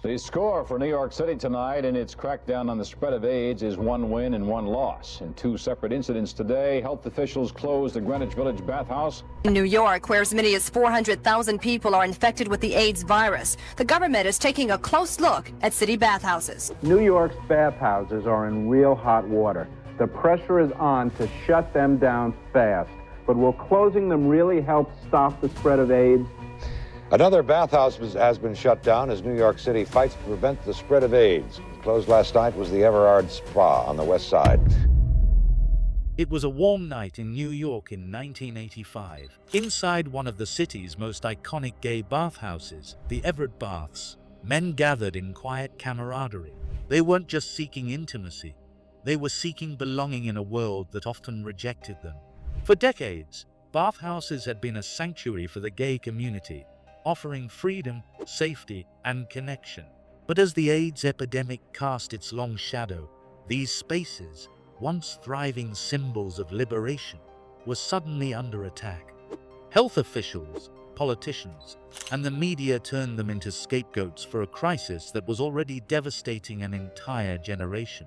The score for New York City tonight in its crackdown on the spread of AIDS is 1 win and 1 loss. In 2 separate incidents today, health officials closed the Greenwich Village bathhouse. In New York, where as many as 400,000 people are infected with the AIDS virus, the government is taking a close look at city bathhouses. New York's bathhouses are in real hot water. The pressure is on to shut them down fast. But will closing them really help stop the spread of AIDS? Another bathhouse has been shut down as New York City fights to prevent the spread of AIDS. Closed last night was the Everard Spa on the west side. It was a warm night in New York in 1985. Inside one of the city's most iconic gay bathhouses, the Everard Baths, men gathered in quiet camaraderie. They weren't just seeking intimacy. They were seeking belonging in a world that often rejected them. For decades, bathhouses had been a sanctuary for the gay community, offering freedom, safety, and connection. But as the AIDS epidemic cast its long shadow, these spaces, once thriving symbols of liberation, were suddenly under attack. Health officials, politicians, and the media turned them into scapegoats for a crisis that was already devastating an entire generation.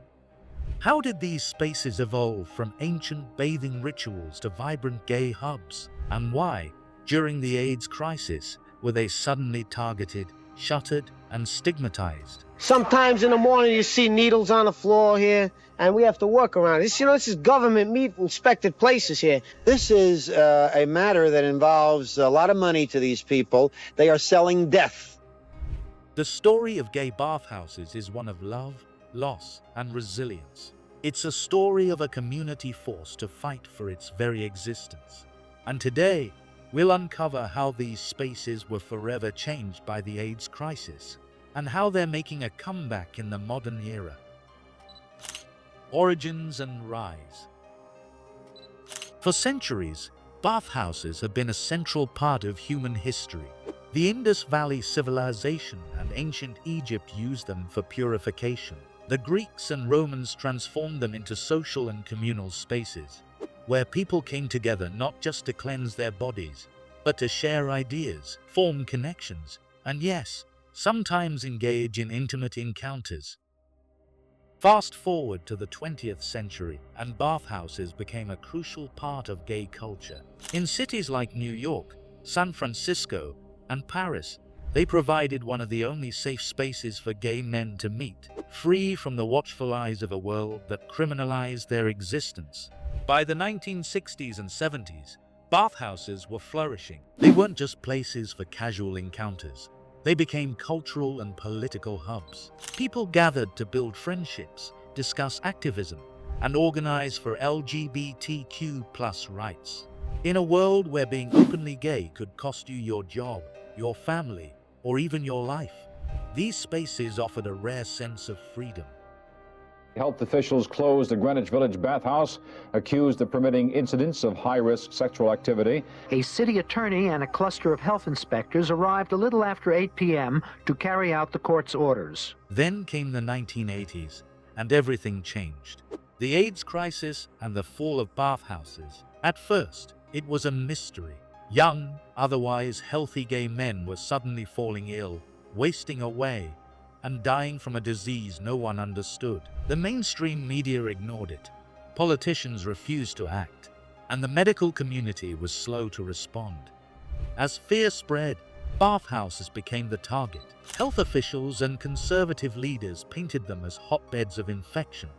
How did these spaces evolve from ancient bathing rituals to vibrant gay hubs? And why, during the AIDS crisis, were they suddenly targeted, shuttered, and stigmatized? Sometimes in the morning you see needles on the floor here, and we have to work around it. This is government inspected places here. This is a matter that involves a lot of money to these people. They are selling death. The story of gay bathhouses is one of love, loss, and resilience. It's a story of a community forced to fight for its very existence. And today, we'll uncover how these spaces were forever changed by the AIDS crisis, and how they're making a comeback in the modern era. Origins and rise. For centuries, bathhouses have been a central part of human history. The Indus Valley civilization and ancient Egypt used them for purification. The Greeks and Romans transformed them into social and communal spaces, where people came together not just to cleanse their bodies, but to share ideas, form connections, and yes, sometimes engage in intimate encounters. Fast forward to the 20th century, and bathhouses became a crucial part of gay culture. In cities like New York, San Francisco, and Paris, they provided one of the only safe spaces for gay men to meet, free from the watchful eyes of a world that criminalized their existence. By the 1960s and 70s, bathhouses were flourishing. They weren't just places for casual encounters. They became cultural and political hubs. People gathered to build friendships, discuss activism, and organize for LGBTQ+ rights. In a world where being openly gay could cost you your job, your family, or even your life, these spaces offered a rare sense of freedom. Health officials closed the Greenwich Village bathhouse, accused of permitting incidents of high-risk sexual activity. A city attorney and a cluster of health inspectors arrived a little after 8 p.m. to carry out the court's orders. Then came the 1980s, and everything changed. The AIDS crisis and the fall of bathhouses. At first, it was a mystery. Young, otherwise healthy gay men were suddenly falling ill, wasting away, and dying from a disease no one understood. The mainstream media ignored it. Politicians refused to act, and the medical community was slow to respond. As fear spread, bathhouses became the target. Health officials and conservative leaders painted them as hotbeds of infection,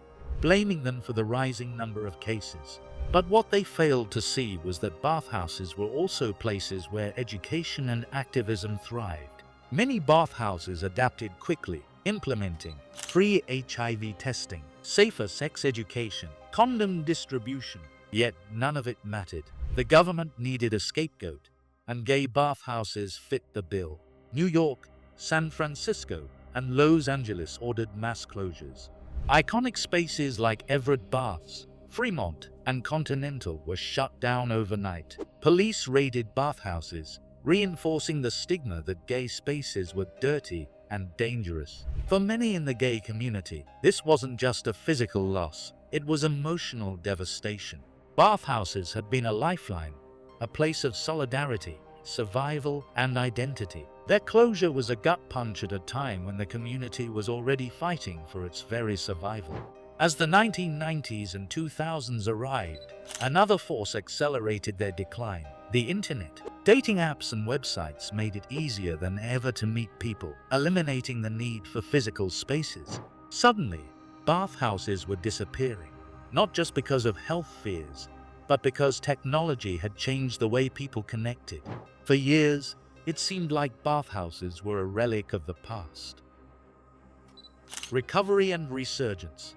blaming them for the rising number of cases. But what they failed to see was that bathhouses were also places where education and activism thrived. Many bathhouses adapted quickly, implementing free HIV testing, safer sex education, condom distribution. Yet none of it mattered. The government needed a scapegoat, and gay bathhouses fit the bill. New York, San Francisco, and Los Angeles ordered mass closures. Iconic spaces like Everett Baths, Fremont, and Continental were shut down overnight. Police raided bathhouses, reinforcing the stigma that gay spaces were dirty and dangerous. For many in the gay community, this wasn't just a physical loss, it was emotional devastation. Bathhouses had been a lifeline, a place of solidarity, survival, and identity. Their closure was a gut punch at a time when the community was already fighting for its very survival. As the 1990s and 2000s arrived, another force accelerated their decline: the internet. Dating apps and websites made it easier than ever to meet people, eliminating the need for physical spaces. Suddenly, bathhouses were disappearing, not just because of health fears, but because technology had changed the way people connected. For years, it seemed like bathhouses were a relic of the past. Recovery and resurgence.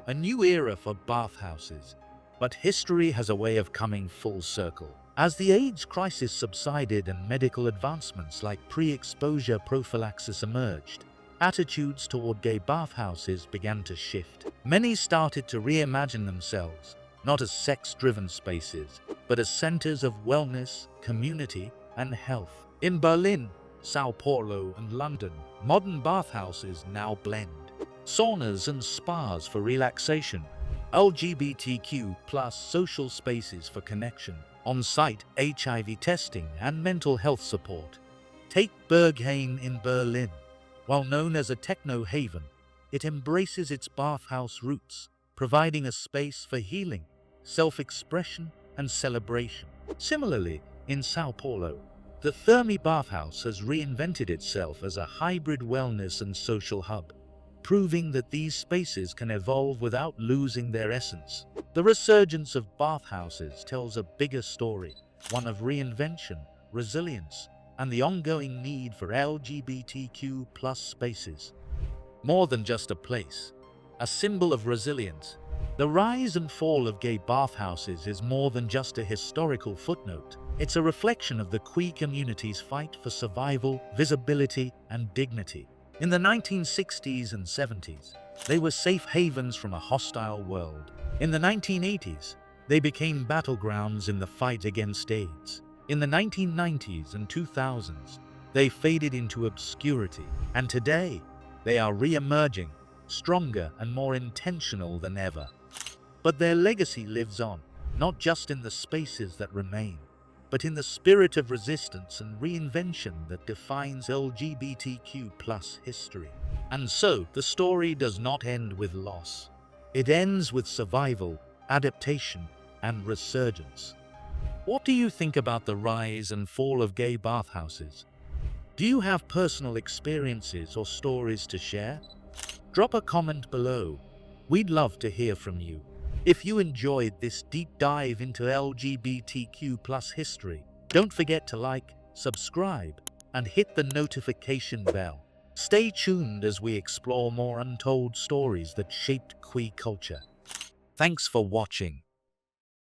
A new era for bathhouses, but history has a way of coming full circle. As the AIDS crisis subsided and medical advancements like pre-exposure prophylaxis emerged, attitudes toward gay bathhouses began to shift. Many started to reimagine themselves, not as sex-driven spaces, but as centers of wellness, community, and health. In Berlin, Sao Paulo, and London, modern bathhouses now blend saunas and spas for relaxation, LGBTQ+ social spaces for connection, on-site HIV testing and mental health support. Take Berghain in Berlin. While known as a techno-haven, it embraces its bathhouse roots, providing a space for healing, self-expression, and celebration. Similarly, in Sao Paulo, the Thermi bathhouse has reinvented itself as a hybrid wellness and social hub, proving that these spaces can evolve without losing their essence. The resurgence of bathhouses tells a bigger story, one of reinvention, resilience, and the ongoing need for LGBTQ+ spaces. More than just a place, a symbol of resilience, the rise and fall of gay bathhouses is more than just a historical footnote. It's a reflection of the queer community's fight for survival, visibility, and dignity. In the 1960s and 70s, they were safe havens from a hostile world. In the 1980s, they became battlegrounds in the fight against AIDS. In the 1990s and 2000s, they faded into obscurity. And today, they are re-emerging, stronger and more intentional than ever. But their legacy lives on, not just in the spaces that remain, but in the spirit of resistance and reinvention that defines LGBTQ+ history. And so, the story does not end with loss. It ends with survival, adaptation, and resurgence. What do you think about the rise and fall of gay bathhouses? Do you have personal experiences or stories to share? Drop a comment below. We'd love to hear from you. If you enjoyed this deep dive into LGBTQ+ history, don't forget to like, subscribe, and hit the notification bell. Stay tuned as we explore more untold stories that shaped queer culture. Thanks for watching.